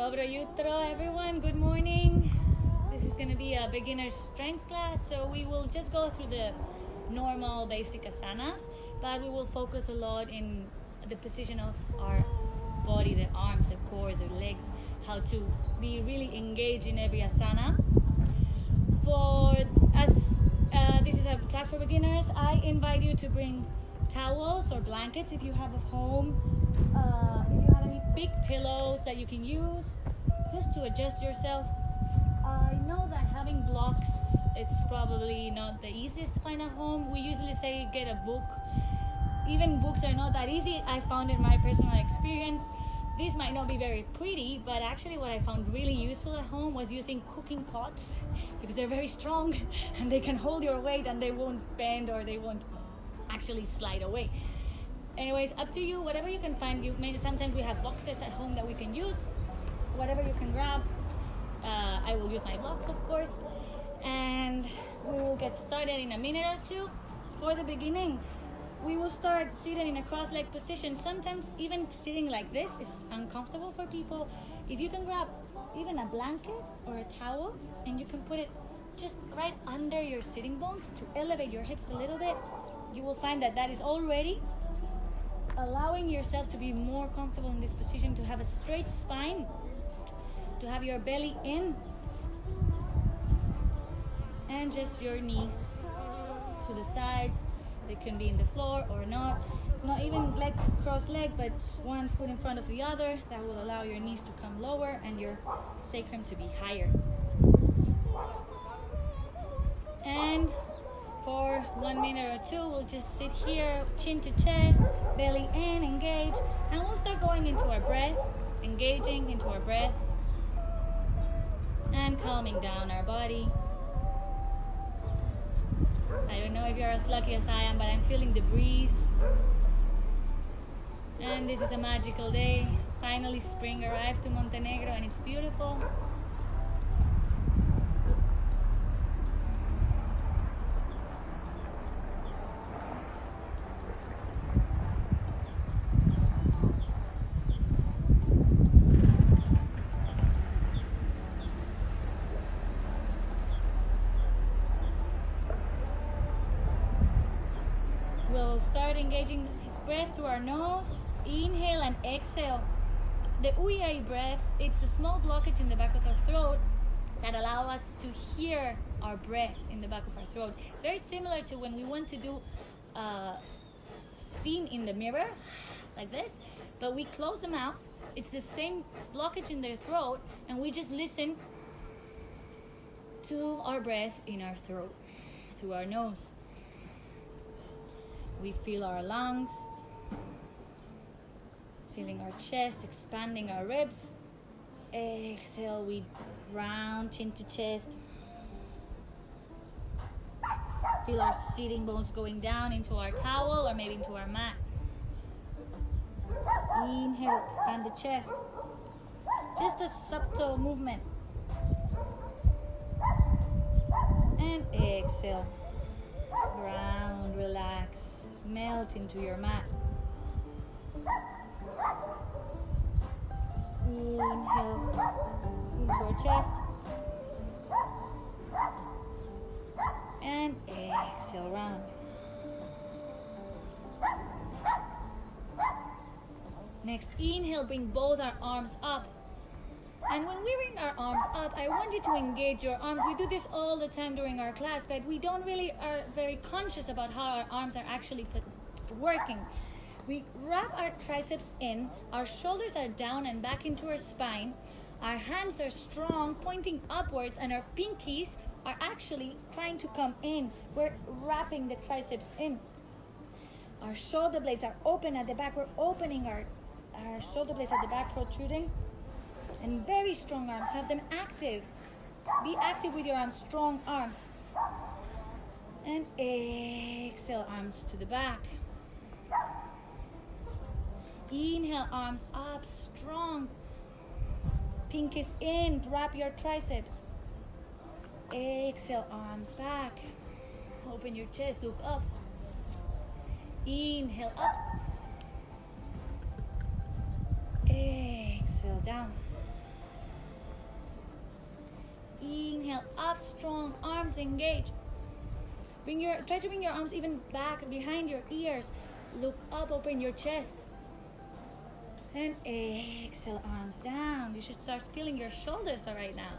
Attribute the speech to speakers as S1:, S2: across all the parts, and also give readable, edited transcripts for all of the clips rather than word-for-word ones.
S1: Dobro jutro, everyone. Good morning. This is going to be a beginner's strength class, so we will just go through the normal basic asanas, but we will focus a lot in the position of our body, the arms, the core, the legs, how to be really engaged in every asana. This is a class for beginners. I invite you to bring towels or blankets if you have at home. If you have any big pillows that you can use just to adjust yourself. I know that having blocks, it's probably not the easiest to find at home. We usually say get a book. Even books are not that easy. I found in my personal experience. These might not be very pretty, but actually what I found really useful at home was using cooking pots because they're very strong and they can hold your weight and they won't bend or they won't actually slide away. Anyways, up to you, whatever you can find. Sometimes we have boxes at home that we can use, whatever you can grab. I will use my blocks, of course, and we will get started in a minute or two. For the beginning, we will start seated in a cross-leg position. Sometimes even sitting like this is uncomfortable for people. If you can grab even a blanket or a towel and you can put it just right under your sitting bones to elevate your hips a little bit, you will find that is already allowing yourself to be more comfortable in this position, to have a straight spine, to have your belly in, and just your knees to the sides. They can be in the floor or not even cross leg, but one foot in front of the other. That will allow your knees to come lower and your sacrum to be higher. And for 1 minute or two, we'll just sit here, chin to chest, belly in, engage, and we'll start going into our breath, engaging into our breath, and calming down our body. I don't know if you're as lucky as I am, but I'm feeling the breeze. And this is a magical day. Finally, spring arrived to Montenegro, and it's beautiful. We'll start engaging breath through our nose. Inhale and exhale. The Uyai breath, it's a small blockage in the back of our throat that allows us to hear our breath in the back of our throat. It's very similar to when we want to do steam in the mirror, like this, but we close the mouth. It's the same blockage in the throat, and we just listen to our breath in our throat, through our nose. We feel our lungs, feeling our chest, expanding our ribs. Exhale, we round chin to chest. Feel our sitting bones going down into our towel or maybe into our mat. Inhale, expand the chest. Just a subtle movement. And exhale, round, relax. Melt into your mat. Inhale into our chest. And exhale round. Next, inhale, bring both our arms up. And when we bring our arms up, I want you to engage your arms. We do this all the time during our class, but we don't really are very conscious about how our arms are actually working. We wrap our triceps in, our shoulders are down and back into our spine, our hands are strong, pointing upwards, and our pinkies are actually trying to come in. We're wrapping the triceps in. Our shoulder blades are open at the back. We're opening our shoulder blades at the back, protruding. And very strong arms. Have them active. Be active with your arms, strong arms. And exhale, arms to the back. Inhale, arms up, strong. Pinkies in, wrap your triceps. Exhale, arms back. Open your chest, look up. Inhale, up. Exhale, down. Inhale, up strong, arms engage. Try to bring your arms even back behind your ears. Look up, open your chest. And exhale, arms down. You should start feeling your shoulders right now.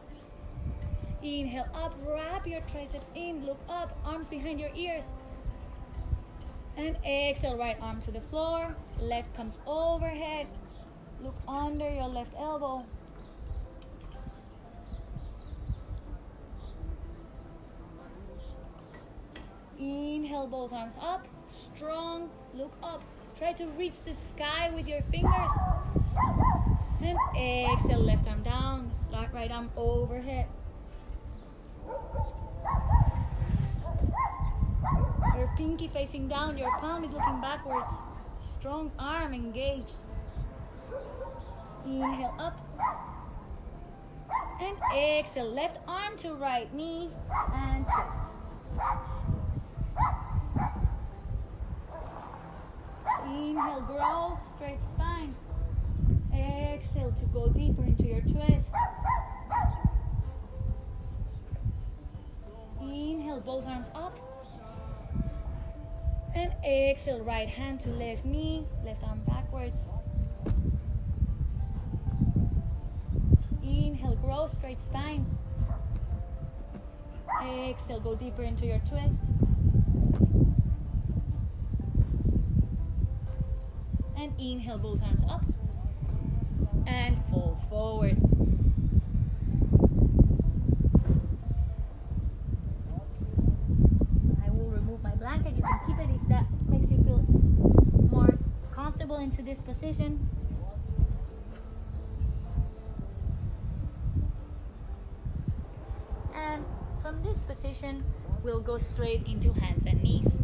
S1: Inhale, up, wrap your triceps in. Look up, arms behind your ears. And exhale, right arm to the floor. Left comes overhead. Look under your left elbow. Inhale, both arms up, strong, look up. Try to reach the sky with your fingers. And exhale, left arm down, right arm overhead. Your pinky facing down, your palm is looking backwards. Strong arm engaged. Inhale, up. And exhale, left arm to right knee and twist. Inhale, grow, straight spine. Exhale to go deeper into your twist. Inhale, both arms up. And exhale, right hand to left knee, left arm backwards. Inhale, grow, straight spine. Exhale, go deeper into your twist. And inhale, both hands up. And fold forward. I will remove my blanket. You can keep it if that makes you feel more comfortable into this position. And from this position, we'll go straight into hands and knees.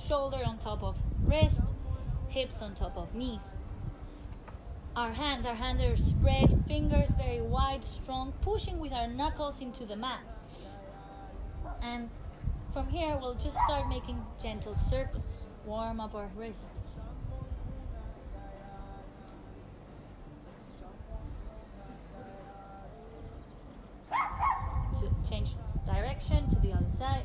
S1: Shoulder on top of wrist, hips on top of knees. Our hands are spread, fingers very wide, strong, pushing with our knuckles into the mat. And from here, we'll just start making gentle circles. Warm up our wrists. To change direction to the other side.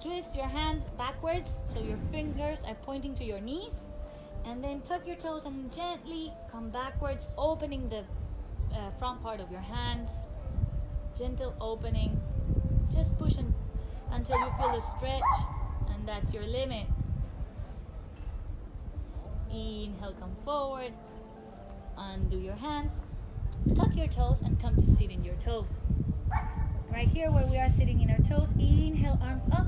S1: Twist your hand backwards so your fingers are pointing to your knees, and then tuck your toes and gently come backwards, opening the front part of your hands. Gentle opening. Just push until you feel the stretch, and that's your limit. Inhale, come forward. Undo your hands. Tuck your toes and come to sit in your toes. Right here where we are sitting in our toes, inhale, arms up.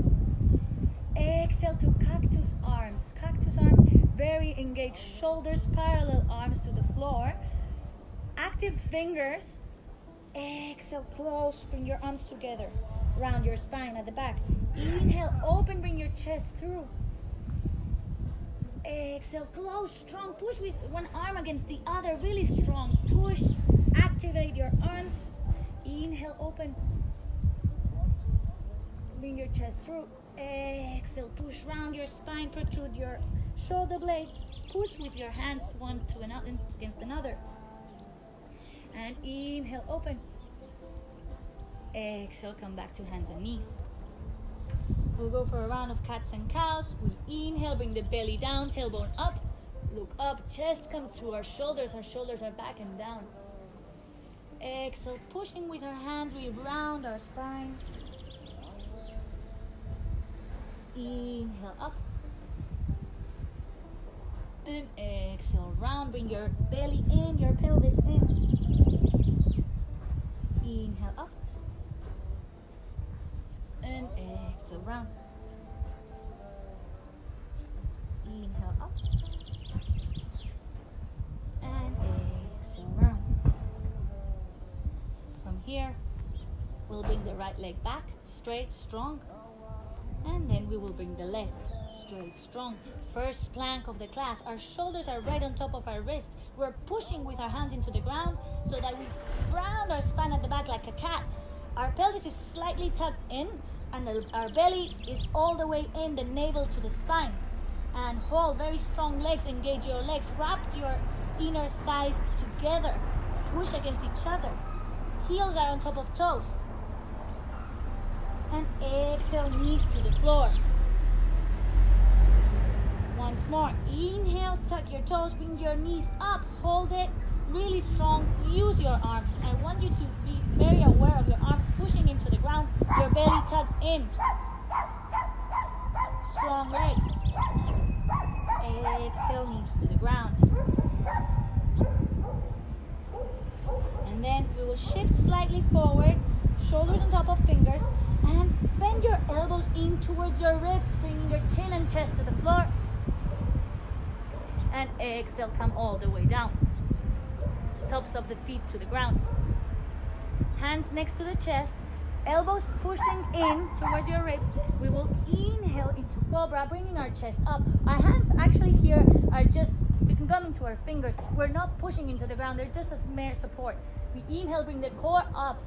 S1: Exhale to cactus arms. Cactus arms, very engaged shoulders, parallel arms to the floor. Active fingers. Exhale, close, bring your arms together. Round your spine at the back. Inhale, open, bring your chest through. Exhale, close, strong, push with one arm against the other, really strong. Push, activate your arms. Inhale, open. Bring your chest through. Exhale, push round your spine, protrude your shoulder blades. Push with your hands one to another against another. And inhale, open. Exhale, come back to hands and knees. We'll go for a round of cats and cows. We inhale, bring the belly down, tailbone up. Look up, chest comes to our shoulders are back and down. Exhale, pushing with our hands, we round our spine. Inhale, up. And exhale, round, bring your belly in, your pelvis in. Inhale, up. And exhale, round. Inhale, up. And exhale, round. From here, we'll bring the right leg back, straight, strong. And then we will bring the left, straight, strong. First plank of the class. Our shoulders are right on top of our wrists. We're pushing with our hands into the ground so that we round our spine at the back like a cat. Our pelvis is slightly tucked in, and our belly is all the way in, the navel to the spine. And hold very strong legs, engage your legs, wrap your inner thighs together, push against each other. Heels are on top of toes. And exhale, knees to the floor. Once more, inhale, tuck your toes, bring your knees up, hold it really strong, use your arms. I want you to be very aware of your arms pushing into the ground, your belly tucked in. Strong legs. Exhale, knees to the ground. And then we will shift slightly forward, shoulders on top of fingers, and bend your elbows in towards your ribs, bringing your chin and chest to the floor. And exhale, come all the way down. Tops of the feet to the ground. Hands next to the chest, elbows pushing in towards your ribs. We will inhale into cobra, bringing our chest up. Our hands actually here are just, we can come into our fingers. We're not pushing into the ground, they're just as mere support. We inhale, bring the core up.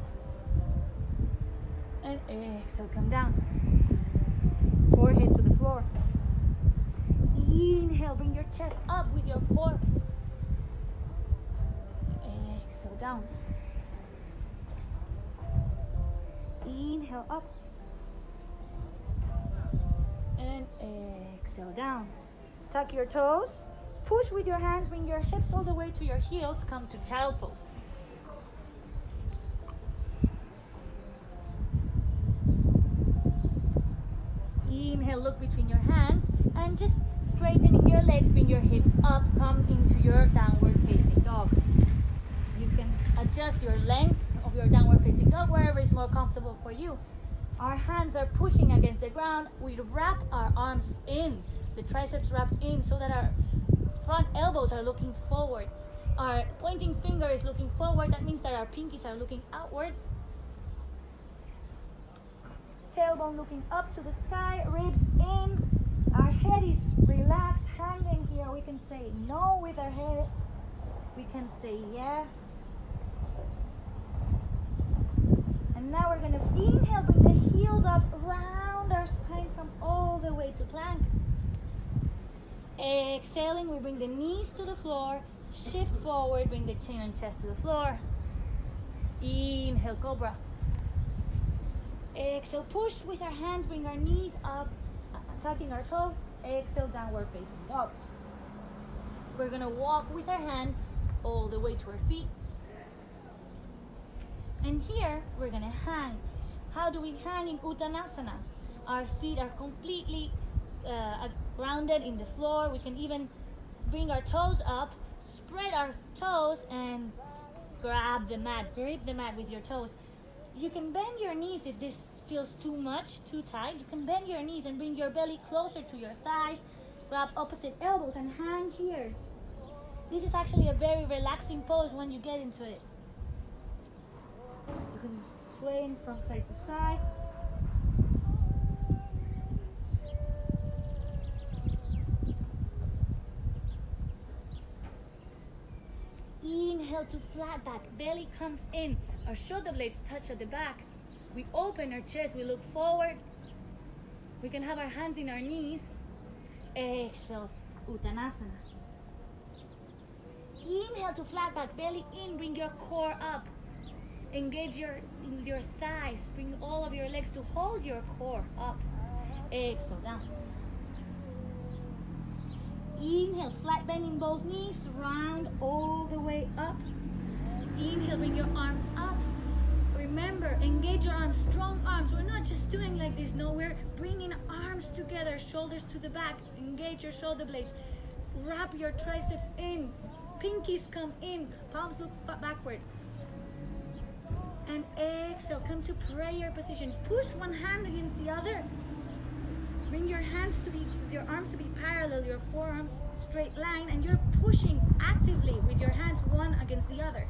S1: And exhale, come down. Forehead to the floor. Inhale, bring your chest up with your core. Exhale, down. Inhale, up. And exhale, down. Tuck your toes. Push with your hands, bring your hips all the way to your heels. Come to child pose. Inhale, look between your hands and just straightening your legs, bring your hips up, come into your downward facing dog. You can adjust your length of your downward facing dog wherever is more comfortable for you. Our hands are pushing against the ground. We wrap our arms in, the triceps wrapped in, so that our front elbows are looking forward. Our pointing finger is looking forward. That means that our pinkies are looking outwards. Tailbone looking up to the sky, ribs in. Our head is relaxed, hanging here. We can say no with our head. We can say yes. And now we're going to inhale, bring the heels up, round our spine, come all the way to plank. Exhaling, we bring the knees to the floor, shift forward, bring the chin and chest to the floor. Inhale, cobra. Exhale, push with our hands, bring our knees up, tucking our toes. Exhale, downward facing dog. We're gonna walk with our hands all the way to our feet. And here, we're gonna hang. How do we hang in Uttanasana? Our feet are completely grounded in the floor. We can even bring our toes up, spread our toes, and grab the mat, grip the mat with your toes. You can bend your knees if this feels too much, too tight. You can bend your knees and bring your belly closer to your thighs. Grab opposite elbows and hang here. This is actually a very relaxing pose when you get into it. You can sway from side to side. Inhale to flat back, belly comes in, our shoulder blades touch at the back. We open our chest, we look forward. We can have our hands in our knees. Exhale, Uttanasana. Inhale to flat back, belly in, bring your core up. Engage your thighs, bring all of your legs to hold your core up. Exhale, down. Inhale, slight bend in both knees, round all the way up. Inhale, bring your arms up. Remember, engage your arms, strong arms. We're not just doing like this, no, we're bringing arms together, shoulders to the back. Engage your shoulder blades. Wrap your triceps in. Pinkies come in, palms look backward. And exhale, come to prayer position. Push one hand against the other. Bring your arms to be parallel, your forearms straight line, and you're pushing actively with your hands one against the other.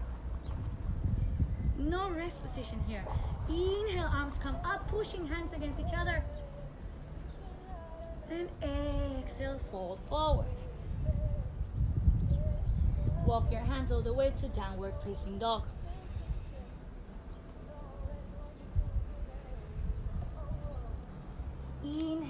S1: No rest position here. Inhale, arms come up, pushing hands against each other. And exhale, fold forward. Walk your hands all the way to downward facing dog.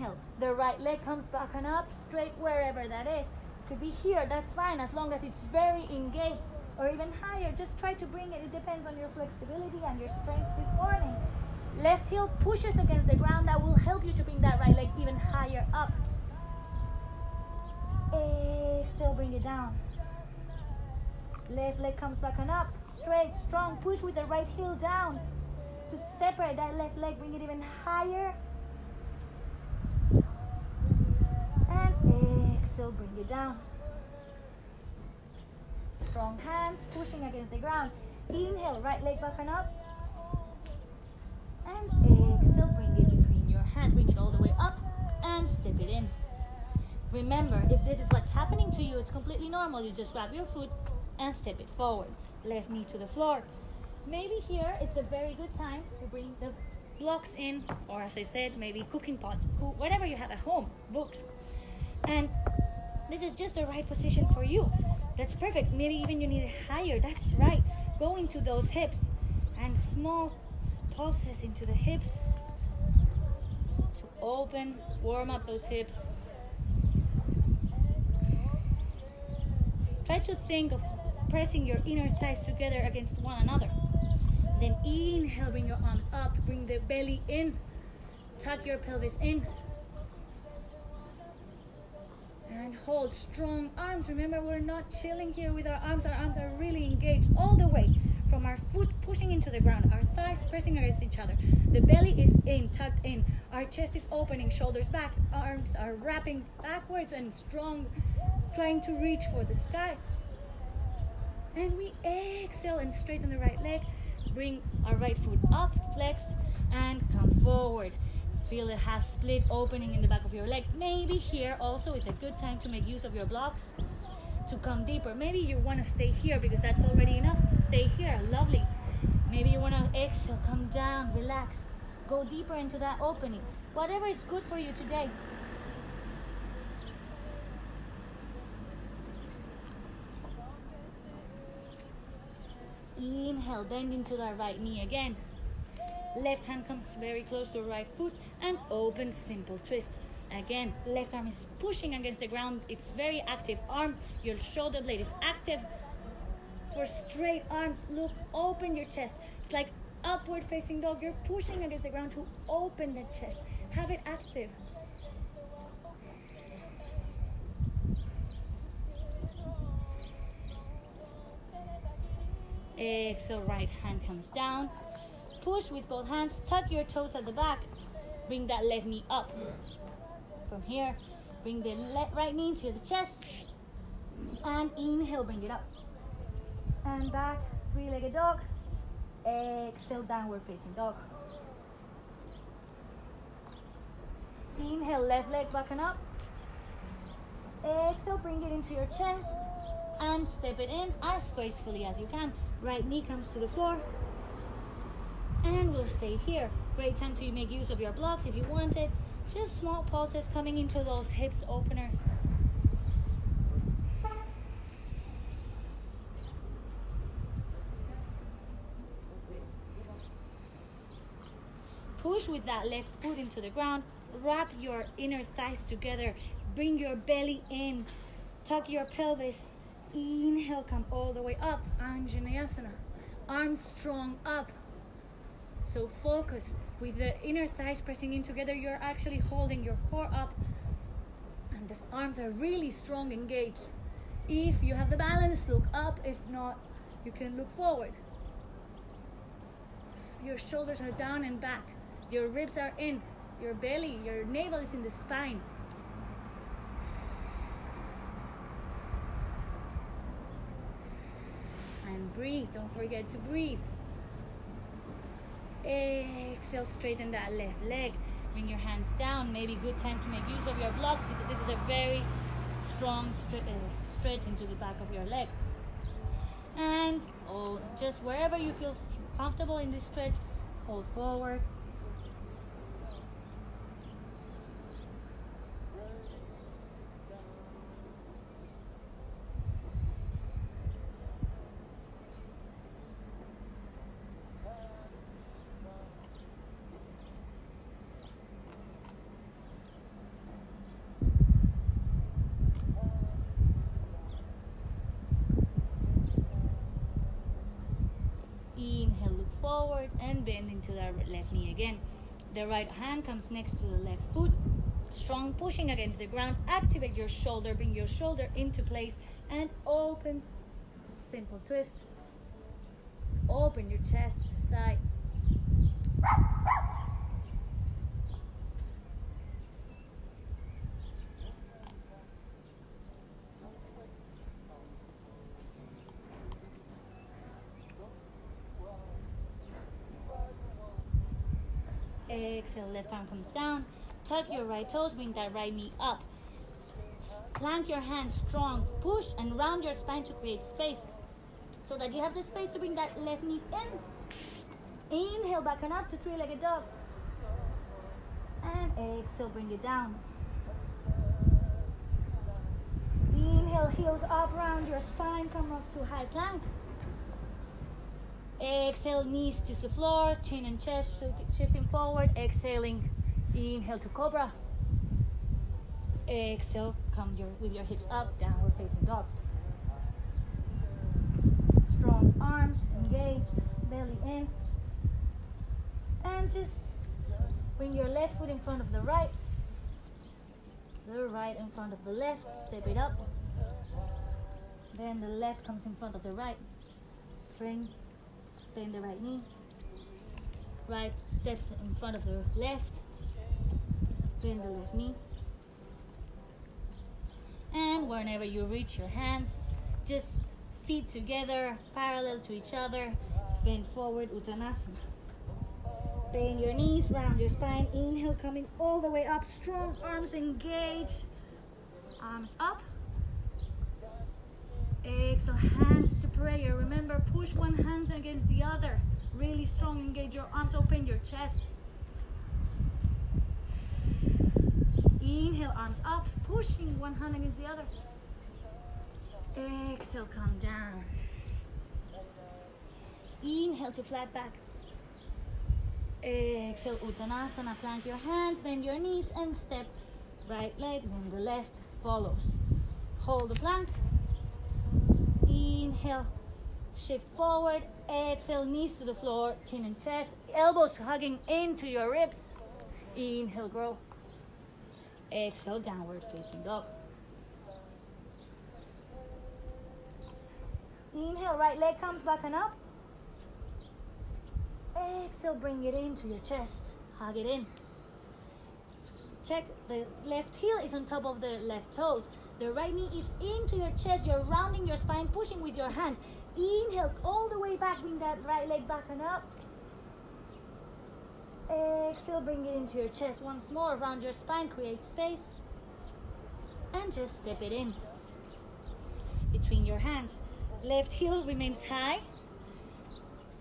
S1: Inhale, the right leg comes back and up, straight wherever that is. Could be here, that's fine, as long as it's very engaged, or even higher. Just try to bring it. It depends on your flexibility and your strength this morning. Left heel pushes against the ground. That will help you to bring that right leg even higher up. Exhale, bring it down. Left leg comes back and up, straight, strong. Push with the right heel down to separate that left leg. Bring it even higher. And exhale, bring it down. Strong hands pushing against the ground. Inhale, right leg back and up. And exhale, bring it between your hands. Bring it all the way up and step it in. Remember, if this is what's happening to you, it's completely normal. You just grab your foot and step it forward. Left knee to the floor. Maybe here it's a very good time to bring the blocks in, or as I said, maybe cooking pots, whatever you have at home, books. And this is just the right position for you. That's perfect. Maybe even you need it higher. That's right. Go into those hips and small pulses into the hips to open, warm up those hips. Try to think of pressing your inner thighs together against one another. Then inhale, bring your arms up, bring the belly in, tuck your pelvis in. And hold strong arms. Remember, we're not chilling here with our arms. Our arms are really engaged all the way from our foot pushing into the ground, our thighs pressing against each other. The belly is in, tucked in. Our chest is opening, shoulders back. Arms are wrapping backwards and strong, trying to reach for the sky. And we exhale and straighten the right leg. Bring our right foot up, flex, and come forward. Feel the half split opening in the back of your leg. Maybe here also is a good time to make use of your blocks to come deeper. Maybe you want to stay here because that's already enough. Stay here, lovely. Maybe you want to exhale, come down, relax. Go deeper into that opening. Whatever is good for you today. Inhale, bend into the right knee again. Left hand comes very close to right foot and open, simple twist. Again, left arm is pushing against the ground. It's very active arm. Your shoulder blade is active. For straight arms, look, open your chest. It's like upward facing dog. You're pushing against the ground to open the chest. Have it active. Exhale, right hand comes down. Push with both hands, tuck your toes at the back. Bring that left knee up. From here, bring the right knee to the chest. And inhale, bring it up. And back, three-legged dog. Exhale, downward facing dog. Inhale, left leg back and up. Exhale, bring it into your chest. And step it in as gracefully as you can. Right knee comes to the floor. And we'll stay here. Great time to make use of your blocks if you want it. Just small pulses coming into those hips openers. Push with that left foot into the ground. Wrap your inner thighs together. Bring your belly in. Tuck your pelvis. Inhale, come all the way up. Anjaneyasana. Arms strong up. So focus with the inner thighs pressing in together. You're actually holding your core up. And the arms are really strong, engaged. If you have the balance, look up. If not, you can look forward. Your shoulders are down and back. Your ribs are in. Your belly, your navel is in the spine. And breathe. Don't forget to breathe. Exhale, straighten that left leg. Bring your hands down. Maybe good time to make use of your blocks because this is a very strong stretch into the back of your leg. And just wherever you feel comfortable in this stretch, fold forward. bend into the left knee again. The right hand comes next to the left foot. Strong pushing against the ground. Activate your shoulder, bring your shoulder into place and open. Simple twist. Open your chest to the side. Exhale, left arm comes down. Tuck your right toes, bring that right knee up. Plank your hands strong. Push and round your spine to create space so that you have the space to bring that left knee in. Inhale, back and up to three-legged dog. And exhale, bring it down. Inhale, heels up, round your spine, come up to high plank. Exhale, knees to the floor, chin and chest shifting forward. Exhaling, inhale to cobra. Exhale, come with your hips up, downward facing dog. Strong arms engaged, belly in. And just bring your left foot in front of the right in front of the left, step it up. Then the left comes in front of the right. String, bend the right knee. Right steps in front of the left, bend the left knee. And whenever you reach your hands, just feet together, parallel to each other, bend forward, Uttanasana. Bend your knees, round your spine. Inhale, coming all the way up. Strong arms engage. Arms up. Exhale, hands to prayer. Remember, push one hand against the other. Really strong, engage your arms, open your chest. Inhale, arms up, pushing one hand against the other. Exhale, come down. Inhale to flat back. Exhale, Uttanasana, plank your hands, bend your knees and step right leg, then the left follows. Hold the plank. Inhale, shift forward. Exhale, knees to the floor, chin and chest, elbows hugging into your ribs. Inhale, grow. Exhale, downward facing dog. Inhale, right leg comes back and up. Exhale, bring it into your chest. Hug it in. Check, the left heel is on top of the left toes. The right knee is into your chest. You're rounding your spine, pushing with your hands. Inhale, all the way back. Bring that right leg back and up. Exhale, bring it into your chest once more. Round your spine, create space. And just step it in between your hands. Left heel remains high.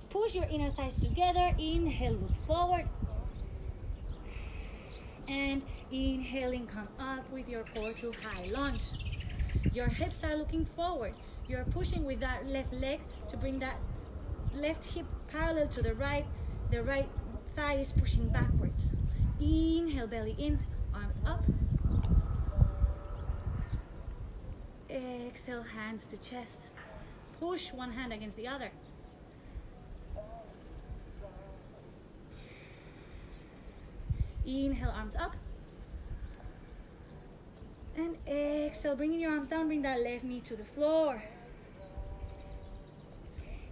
S1: Push your inner thighs together. Inhale, look forward. And inhaling, come up with your core to high lunge. Your hips are looking forward. You're pushing with that left leg to bring that left hip parallel to the right. The right thigh is pushing backwards. Inhale, belly in, arms up. Exhale, hands to chest. Push one hand against the other. Inhale, arms up. And exhale, bringing your arms down, bring that left knee to the floor.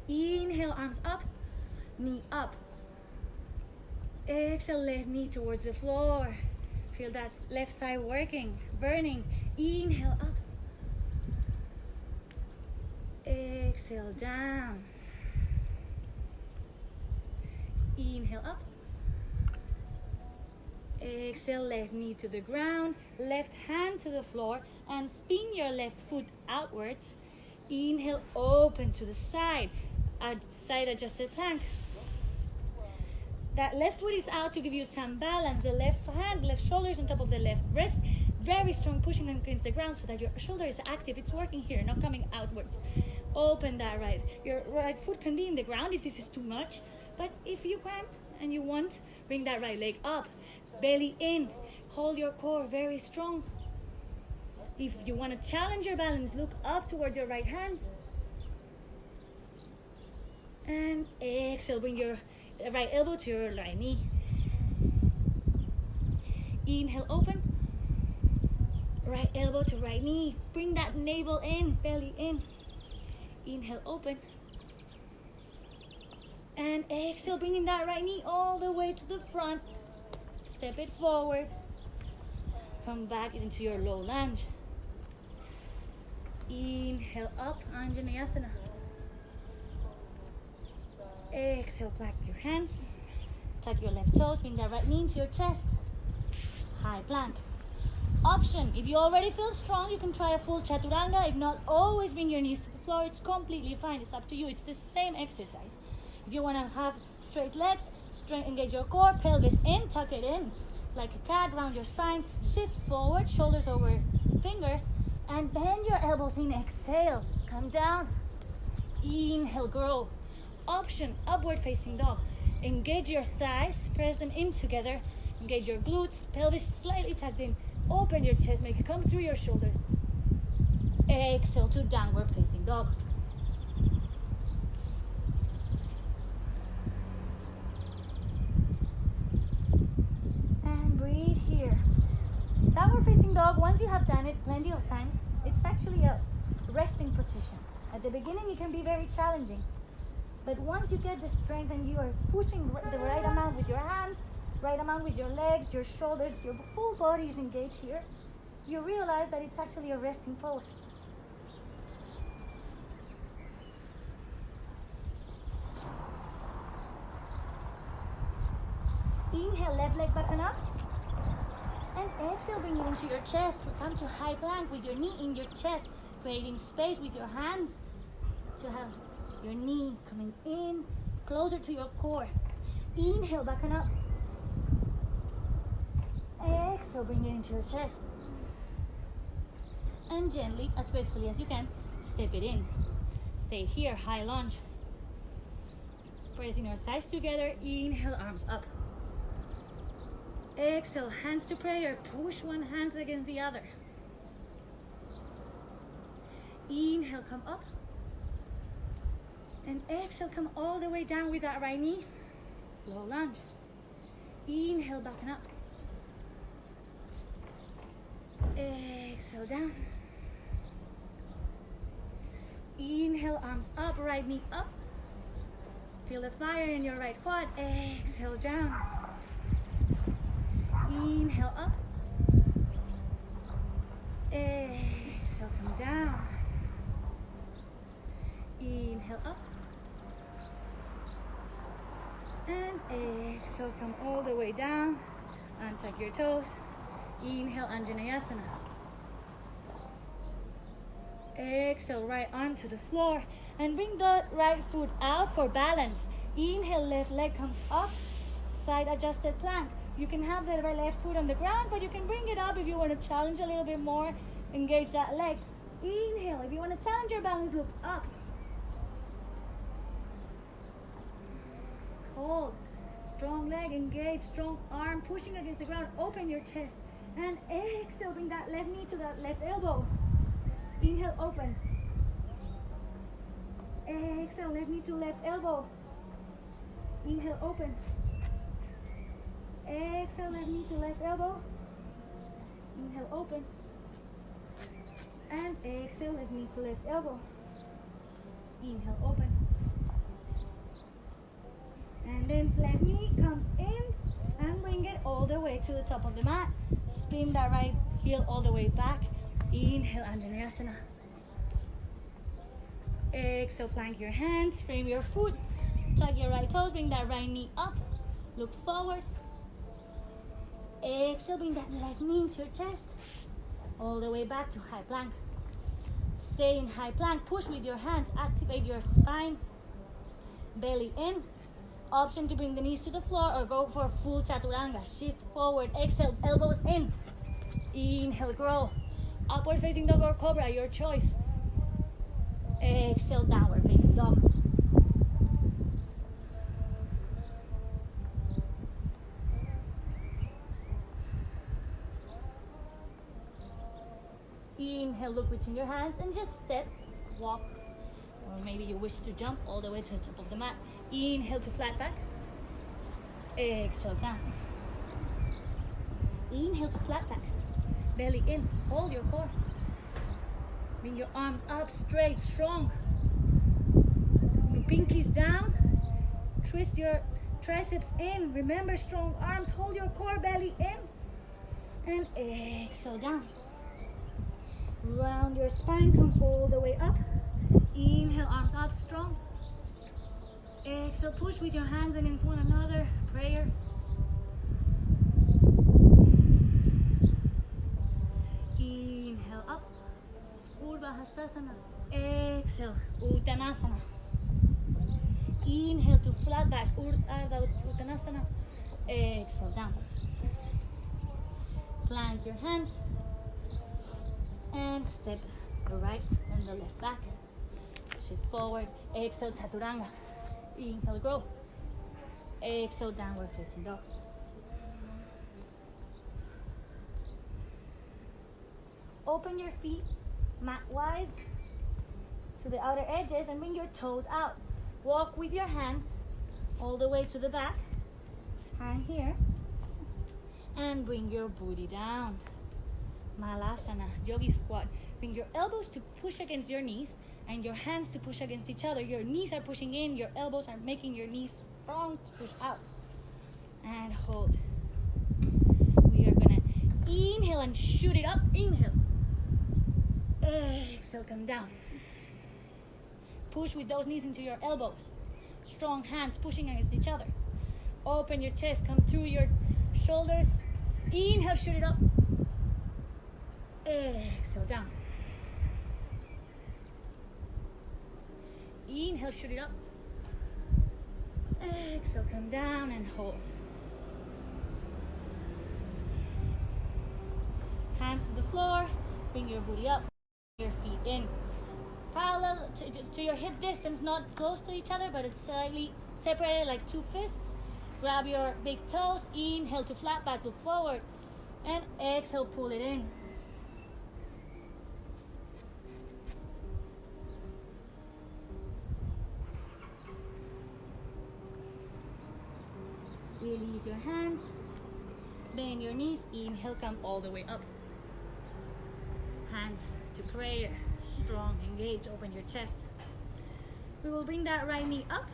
S1: Inhale, arms up, knee up. Exhale, left knee towards the floor. Feel that left thigh working, burning. Inhale, up. Exhale, down. Inhale, up. Exhale, left knee to the ground, left hand to the floor, and spin your left foot outwards. Inhale, open to the side, side adjusted plank. That left foot is out to give you some balance. The left hand, left shoulder is on top of the left wrist. Very strong pushing against the ground so that your shoulder is active. It's working here, not coming outwards. Open that right. Your right foot can be in the ground if this is too much. But if you can and you want, bring that right leg up. Belly in. Hold your core very strong. If you want to challenge your balance, look up towards your right hand. And exhale, bring your right elbow to your right knee. Inhale, open. Right elbow to right knee. Bring that navel in, belly in. Inhale, open. And exhale, bringing that right knee all the way to the front. Step it forward. Come back into your low lunge. Inhale, up, Anjaneyasana. Exhale, plank your hands. Tuck your left toes, bring that right knee into your chest. High plank. Option, if you already feel strong, you can try a full chaturanga. If not, always bring your knees to the floor. It's completely fine. It's up to you. It's the same exercise. If you want to have straight legs, engage your core, pelvis in, tuck it in. Like a cat, round your spine, shift forward, shoulders over fingers, and bend your elbows in. Exhale, come down. Inhale, grow. Option, upward facing dog. Engage your thighs, press them in together. Engage your glutes, pelvis slightly tucked in. Open your chest, make it come through your shoulders. Exhale to downward facing dog. And breathe here. Downward facing dog, once you have done it plenty of times, it's actually a resting position. At the beginning, it can be very challenging. But once you get the strength and you are pushing the right amount with your hands, right amount with your legs, your shoulders, your full body is engaged here, you realize that it's actually a resting pose. Inhale, left leg back and up. And exhale, bring it into your chest. Come to high plank with your knee in your chest, creating space with your hands to have your knee coming in, closer to your core. Inhale, back and up. Exhale, bring it into your chest. And gently, as gracefully as you can, step it in. Stay here, high lunge. Pressing your thighs together. Inhale, arms up. Exhale, hands to prayer. Push one hand against the other. Inhale, come up. And exhale, come all the way down with that right knee. Low lunge. Inhale, back and up. Exhale, down. Inhale, arms up, right knee up. Feel the fire in your right quad. Exhale, down. Inhale, up. Exhale, come down. Inhale, up. And exhale, come all the way down. Untuck your toes. Inhale, Anjaneyasana. Exhale, right onto the floor. And bring the right foot out for balance. Inhale, left leg comes up. Side adjusted plank. You can have the left foot on the ground, but you can bring it up if you want to challenge a little bit more. Engage that leg. Inhale, if you want to challenge your balance, look up. Hold. Strong leg, engage, strong arm, pushing against the ground. Open your chest. And exhale, bring that left knee to that left elbow. Inhale, open. Exhale, left knee to left elbow. Inhale, open. Exhale, left knee to left elbow. Inhale, open. And exhale, left knee to left elbow. Inhale, open. And then left knee comes in and bring it all the way to the top of the mat. Spin that right heel all the way back. Inhale, Anjaneyasana. Exhale, plank your hands, frame your foot. Tuck your right toes, bring that right knee up. Look forward. Exhale, bring that left knee into your chest. All the way back to high plank. Stay in high plank. Push with your hands. Activate your spine. Belly in. Option to bring the knees to the floor or go for full chaturanga. Shift forward. Exhale, elbows in. Inhale, grow. Upward facing dog or cobra, your choice. Exhale, downward facing dog. Inhale, look between your hands and just step, walk, or maybe you wish to jump all the way to the top of the mat. Inhale to flat back. Exhale, down. Inhale to flat back. Belly in, hold your core. Bring your arms up, straight, strong. Pinkies down. Twist your triceps in. Remember, strong arms, hold your core, belly in. And exhale, down. Round your spine, come all the way up. Inhale, arms up, strong. Exhale, push with your hands against one another. Prayer. Inhale, up. Urdhva Hastasana. Exhale, Uttanasana. Inhale to flat back, Ardha Uttanasana. Exhale, down. Plank your hands. And step the right and the left back. Shift forward. Exhale, Chaturanga. Inhale, grow. Exhale, downward facing dog. Open your feet mat wide to the outer edges and bring your toes out. Walk with your hands all the way to the back. Hand here. And bring your booty down. Malasana, yogi squat. Bring your elbows to push against your knees and your hands to push against each other. Your knees are pushing in, your elbows are making your knees strong to push out. And hold. We are gonna inhale and shoot it up. Inhale. Exhale, come down. Push with those knees into your elbows. Strong hands pushing against each other. Open your chest, come through your shoulders. Inhale, shoot it up. Exhale, down. Inhale, shoot it up. Exhale, come down and hold. Hands to the floor. Bring your booty up. Your feet in. Parallel to your hip distance, not close to each other, but it's slightly separated like two fists. Grab your big toes. Inhale to flat back, look forward. And exhale, pull it in. Release your hands. Bend your knees. Inhale, come all the way up. Hands to prayer. Strong, engage, open your chest. We will bring that right knee up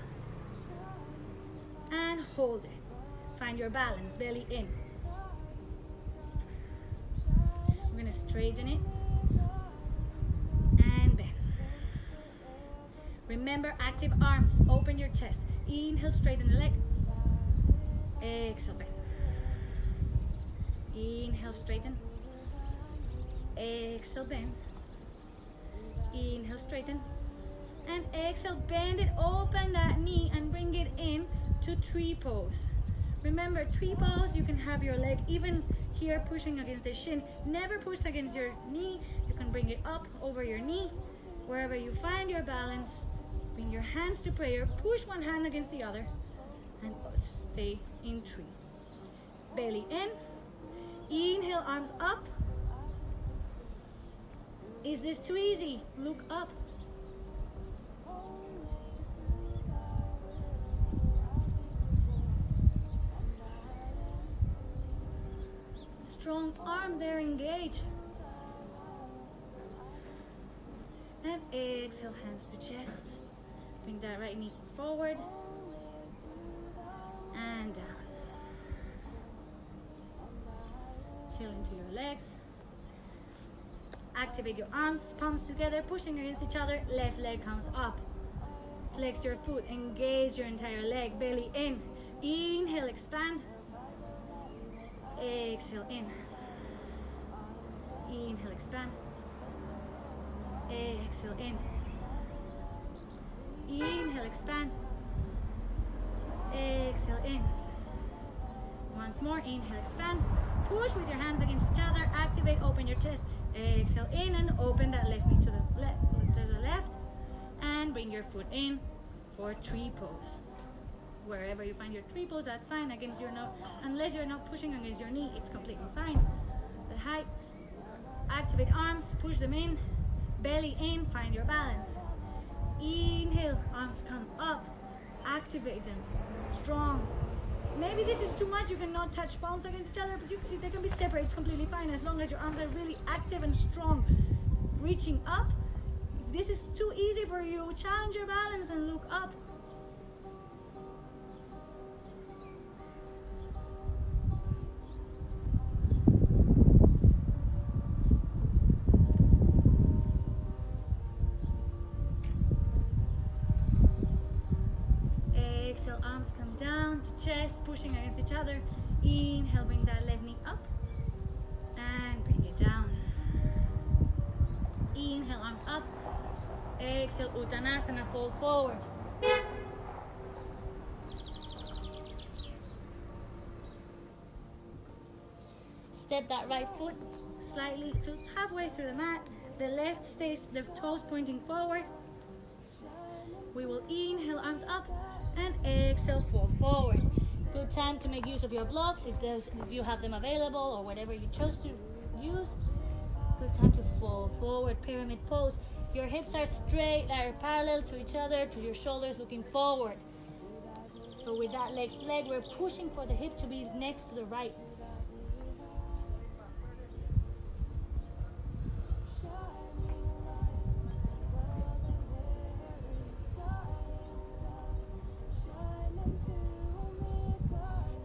S1: and hold it. Find your balance, belly in. We're gonna straighten it and bend. Remember, active arms, open your chest. Inhale, straighten the leg. Exhale, bend. Inhale, straighten. Exhale, bend. Inhale, straighten. And exhale, bend it, open that knee and bring it in to tree pose. Remember, tree pose, you can have your leg even here pushing against the shin. Never push against your knee. You can bring it up over your knee. Wherever you find your balance, bring your hands to prayer. Push one hand against the other and stay in tree. Belly in. Inhale, arms up. Is this too easy? Look up. Strong arms there, engage. And exhale, hands to chest. Bring that right knee forward and down. Chill into your legs. Activate your arms, palms together, pushing against each other. Left leg comes up. Flex your foot, engage your entire leg, belly in. Inhale, expand. Exhale, in. Inhale, expand. Exhale, in. Inhale, expand. Exhale, in. Once more, inhale, expand. Push with your hands against each other. Activate, open your chest. Exhale, in and open that left knee to the left. And bring your foot in for tree pose. Wherever you find your tree pose, that's fine. Against your nose, unless you're not pushing against your knee, it's completely fine. The height. Activate arms, push them in. Belly in, find your balance. Inhale, arms come up. Activate them. Strong. Maybe this is too much, you cannot touch palms against each other, but they can be separate, it's completely fine as long as your arms are really active and strong, reaching up. If this is too easy for you, challenge your balance and look up. Exhale, arms come down to chest, pushing against each other. Inhale, bring that left knee up and bring it down. Inhale, arms up. Exhale, Uttanasana, fold forward. Step that right foot slightly to halfway through the mat. The left stays, the toes pointing forward. We will inhale, arms up, and exhale, fold forward. Good time to make use of your blocks if you have them available or whatever you chose to use. Good time to fold forward, pyramid pose. Your hips are straight, are parallel to each other, to your shoulders looking forward. So with that left leg, we're pushing for the hip to be next to the right.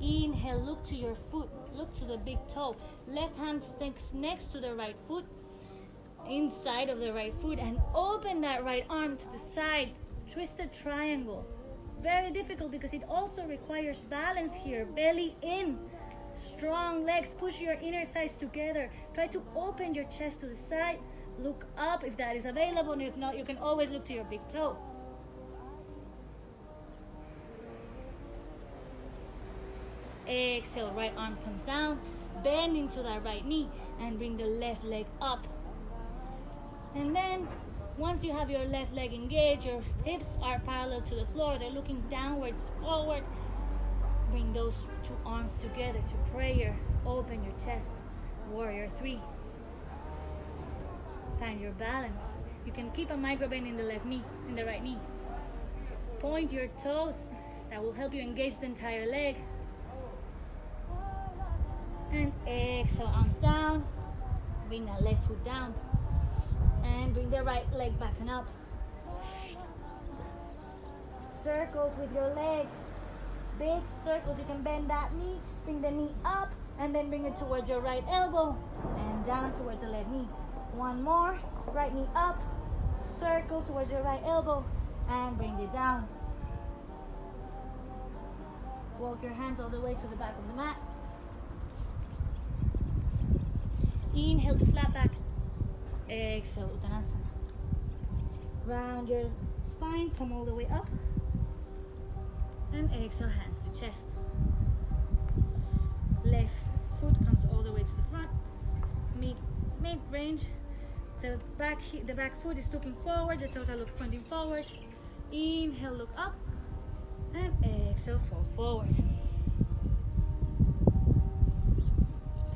S1: Inhale, look to your foot, look to the big toe. Left hand sticks next to the right foot, inside of the right foot, and open that right arm to the side. Twisted triangle. Very difficult because it also requires balance here. Belly in, strong legs, push your inner thighs together. Try to open your chest to the side. Look up if that is available, and if not, you can always look to your big toe. Exhale, right arm comes down, bend into that right knee and bring the left leg up. And then once you have your left leg engaged, your hips are parallel to the floor, they're looking downwards, forward. Bring those two arms together to prayer. Open your chest. Warrior 3. Find your balance. You can keep a micro bend in the left knee, in the right knee. Point your toes. That will help you engage the entire leg. And exhale, arms down. Bring that left foot down. And bring the right leg back and up. Circles with your leg. Big circles. You can bend that knee. Bring the knee up. And then bring it towards your right elbow. And down towards the left knee. One more. Right knee up. Circle towards your right elbow. And bring it down. Walk your hands all the way to the back of the mat. Inhale to flat back. Exhale, Uttanasana. Round your spine, come all the way up. And exhale, hands to chest. Left foot comes all the way to the front. Mid-range. The back foot is looking forward. The toes are pointing forward. Inhale, look up. And exhale, fold forward.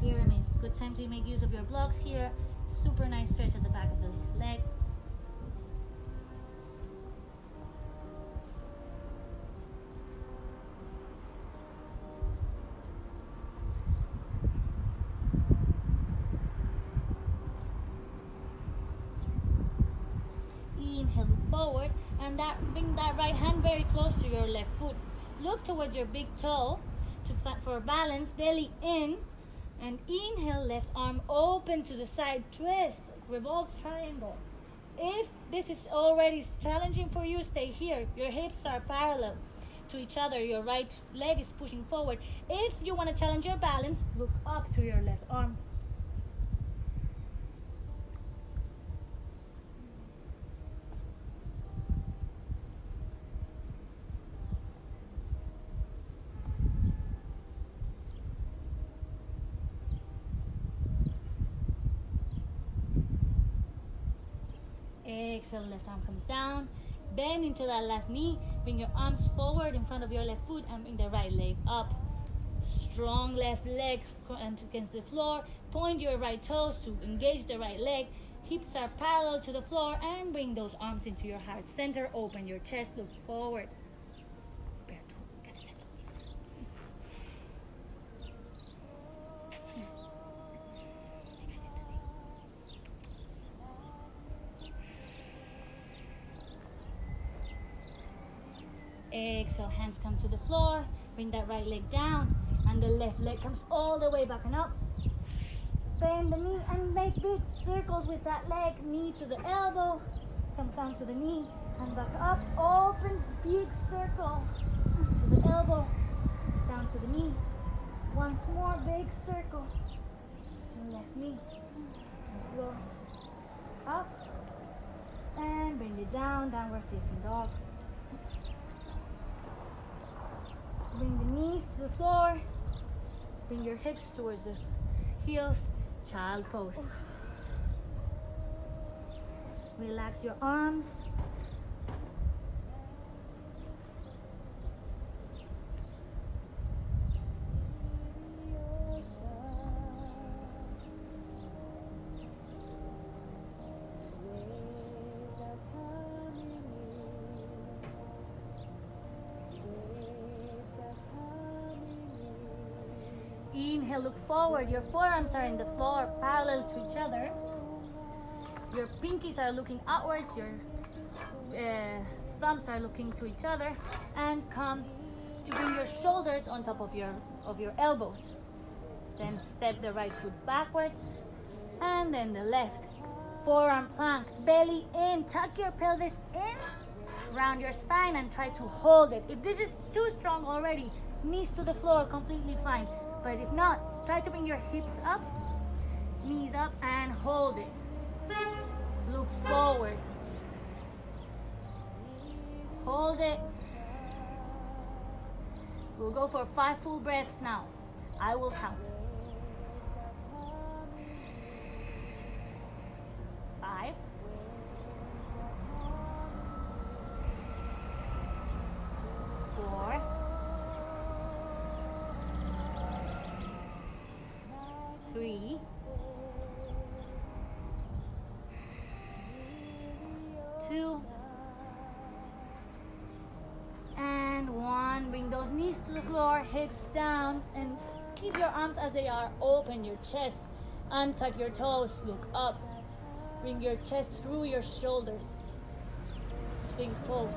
S1: Pyramid. Good time to make use of your blocks here. Super nice stretch at the back of the left leg. Inhale, look forward, and bring that right hand very close to your left foot. Look towards your big toe for balance, belly in. And inhale, left arm open to the side, twist, revolve triangle. If this is already challenging for you, stay here. Your hips are parallel to each other. Your right leg is pushing forward. If you want to challenge your balance, look up to your left arm. Exhale, left arm comes down. Bend into that left knee. Bring your arms forward in front of your left foot and bring the right leg up. Strong left leg against the floor. Point your right toes to engage the right leg. Hips are parallel to the floor and bring those arms into your heart center. Open your chest, look forward. Exhale, hands come to the floor. Bring that right leg down, and the left leg comes all the way back and up. Bend the knee and make big circles with that leg. Knee to the elbow, comes down to the knee, and back up. Open, big circle to the elbow, down to the knee. Once more, big circle to the left knee. Floor. Up, and bring it down, downward facing dog. Bring the knees to the floor. Bring your hips towards the heels. Child pose. Relax your arms. Inhale, look forward. Your forearms are in the floor, parallel to each other. Your pinkies are looking outwards. Your thumbs are looking to each other. And come to bring your shoulders on top of your elbows. Then step the right foot backwards, and then the left. Forearm plank, belly in. Tuck your pelvis in. Round your spine and try to hold it. If this is too strong already, knees to the floor, completely fine. But if not, try to bring your hips up, knees up, and hold it. Look forward. Hold it. We'll go for 5 full breaths now. I will count. 5. 4. 3. 2. And 1. Bring those knees to the floor, hips down, and keep your arms as they are. Open your chest, untuck your toes, look up. Bring your chest through your shoulders. Sphinx pose.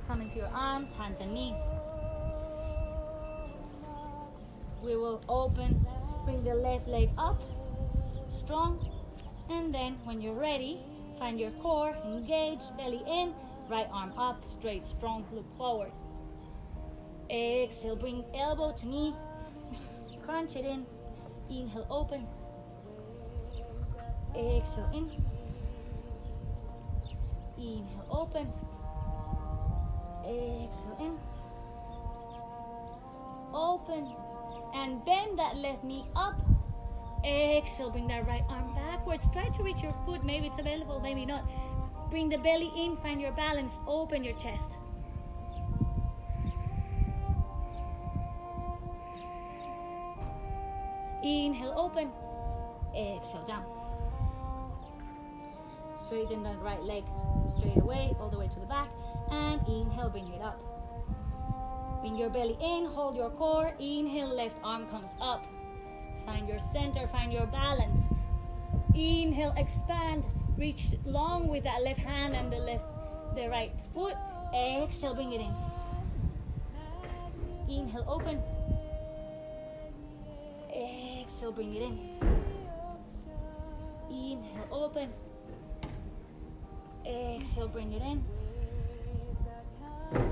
S1: Come into your arms, hands and knees. We will open, bring the left leg up, strong, and then when you're ready, find your core, engage, belly in, right arm up, straight, strong, look forward. Exhale, bring elbow to knee, crunch it in, inhale, open, exhale, in, inhale, open, exhale, in, open, and bend that left knee up. Exhale, bring that right arm backwards. Try to reach your foot. Maybe it's available, maybe not. Bring the belly in, find your balance, open your chest. Inhale, open, exhale, down. Straighten that right leg straight away, all the way to the back, and inhale, bring it up. Bring your belly in, hold your core, inhale, left arm comes up. Find your center, find your balance. Inhale, expand, reach long with that left hand and the right foot. Exhale, bring it in. Inhale, open. Exhale, bring it in. Inhale, open. Exhale, bring it in.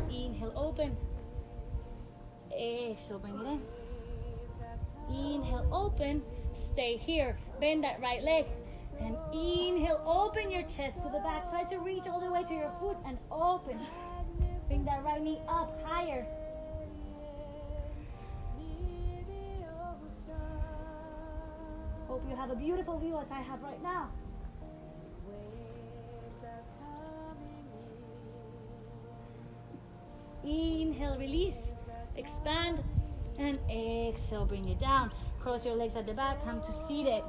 S1: Inhale, open. Exhale, bring it in. Inhale, open. Stay here. Bend that right leg. And inhale, open your chest to the back. Try to reach all the way to your foot and open. Bring that right knee up higher. Hope you have a beautiful view as I have right now. Inhale, release, expand, and exhale, bring it down. Cross your legs at the back, come to seated.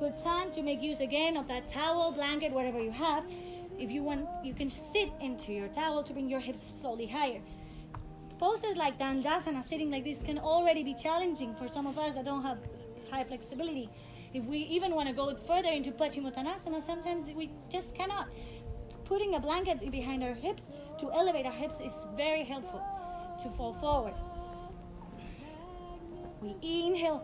S1: Good time to make use again of that towel, blanket, whatever you have. If you want, you can sit into your towel to bring your hips slowly higher. Poses like Dandasana, sitting like this, can already be challenging for some of us that don't have high flexibility. If we even want to go further into Paschimottanasana, sometimes we just cannot. Putting a blanket behind our hips to elevate our hips is very helpful to fall forward. We inhale,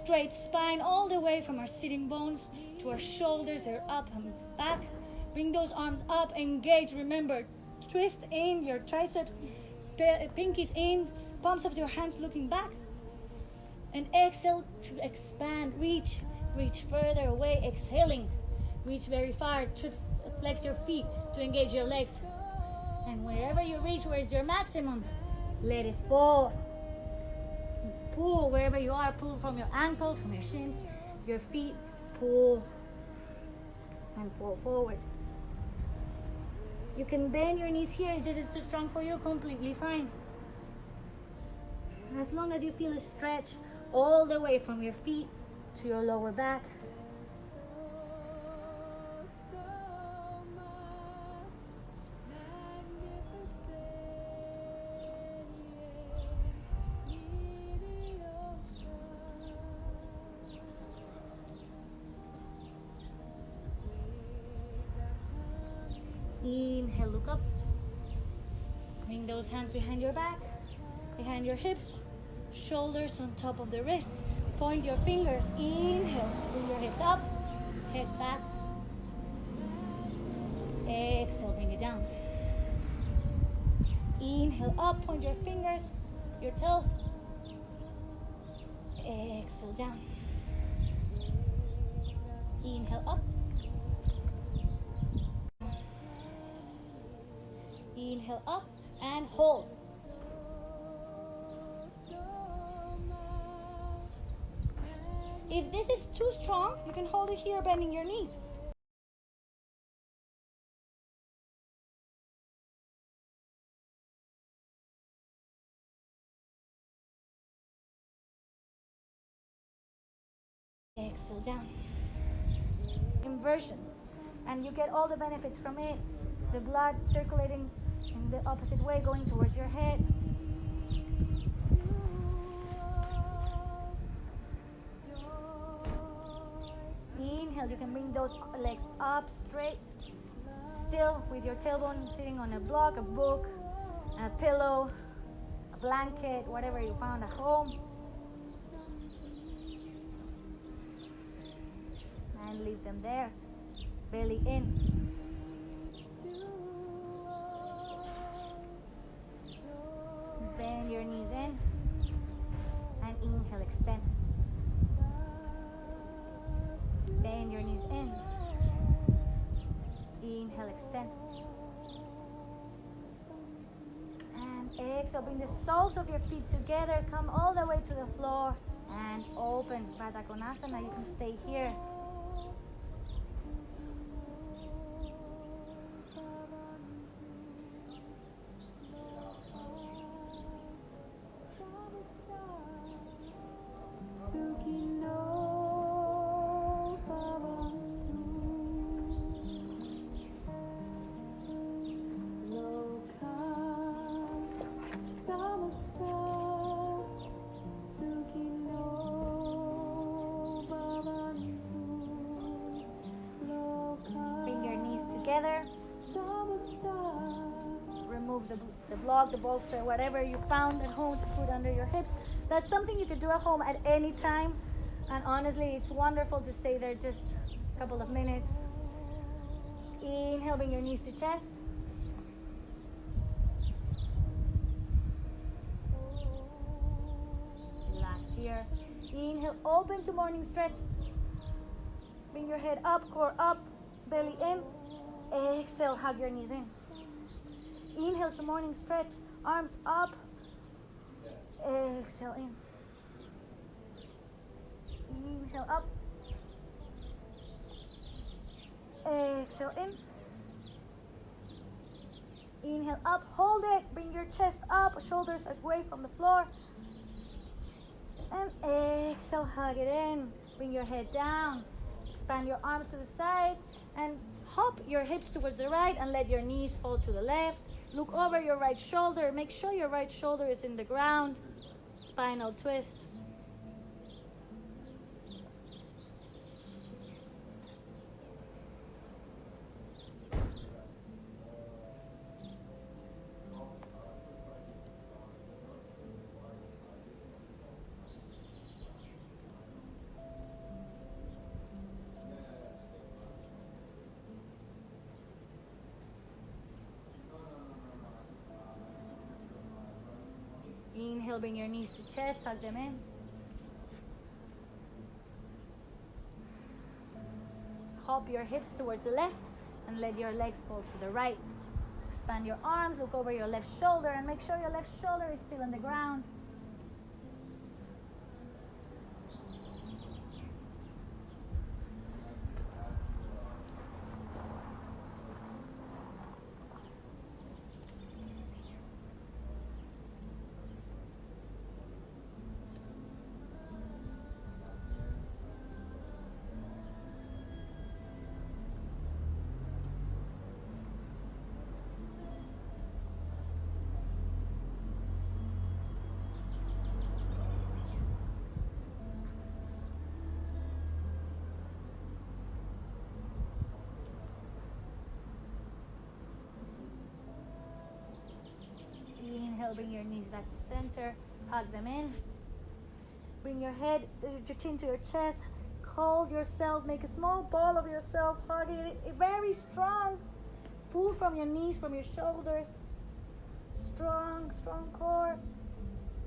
S1: straight spine all the way from our sitting bones to our shoulders. They're up and back. Bring those arms up, engage. Remember, twist in your triceps, pinkies in, palms of your hands looking back. And exhale to expand, reach further away, exhaling. Reach very far to flex your feet, to engage your legs. And wherever you reach, where is your maximum, let it fall. Pull wherever you are, pull from your ankles, from your shins, your feet, pull and fall forward. You can bend your knees here. If this is too strong for you, completely fine. As long as you feel a stretch all the way from your feet to your lower back. Inhale, look up. Bring those hands behind your back, behind your hips, shoulders on top of the wrists. Point your fingers. Inhale, bring your hips up, head back. Exhale, bring it down. Inhale up, point your fingers, your toes. Exhale, down. Inhale up. Inhale up and hold. If this is too strong, you can hold it here, bending your knees. Exhale, down. Inversion. And you get all the benefits from it. The blood circulating in the opposite way, going towards your head. Inhale, you can bring those legs up straight, still with your tailbone sitting on a block, a book, a pillow, a blanket, whatever you found at home. And leave them there, belly in. Bend your knees in and inhale, extend. Bend your knees in. Inhale, extend. And exhale, bring the soles of your feet together. Come all the way to the floor and open. Baddha Konasana, you can stay here. Together. Remove the block, the bolster, whatever you found at home to put under your hips. That's something you could do at home at any time. And honestly, it's wonderful to stay there just a couple of minutes. Inhale, bring your knees to chest. Relax here. Inhale, open to morning stretch. Bring your head up, core up, belly in. Exhale, hug your knees in. Inhale to morning stretch, arms up. Exhale in. Inhale up. Exhale in. Inhale up, hold it, bring your chest up, shoulders away from the floor. And exhale, hug it in. Bring your head down. Expand your arms to the sides and hop your hips towards the right and let your knees fall to the left. Look over your right shoulder. Make sure your right shoulder is in the ground. Spinal twist. Inhale, bring your knees to chest, hug them in. Hop your hips towards the left and let your legs fall to the right. Expand your arms, look over your left shoulder and make sure your left shoulder is still on the ground. Inhale, bring your knees back to center, hug them in. Bring your head, your chin to your chest. Hold yourself, make a small ball of yourself, hug it very strong. Pull from your knees, from your shoulders. Strong core.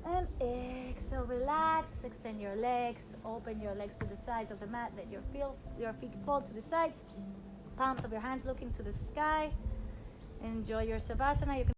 S1: And exhale, relax, extend your legs, open your legs to the sides of the mat, let your feet fall to the sides. Palms of your hands looking to the sky. Enjoy your Savasana. You can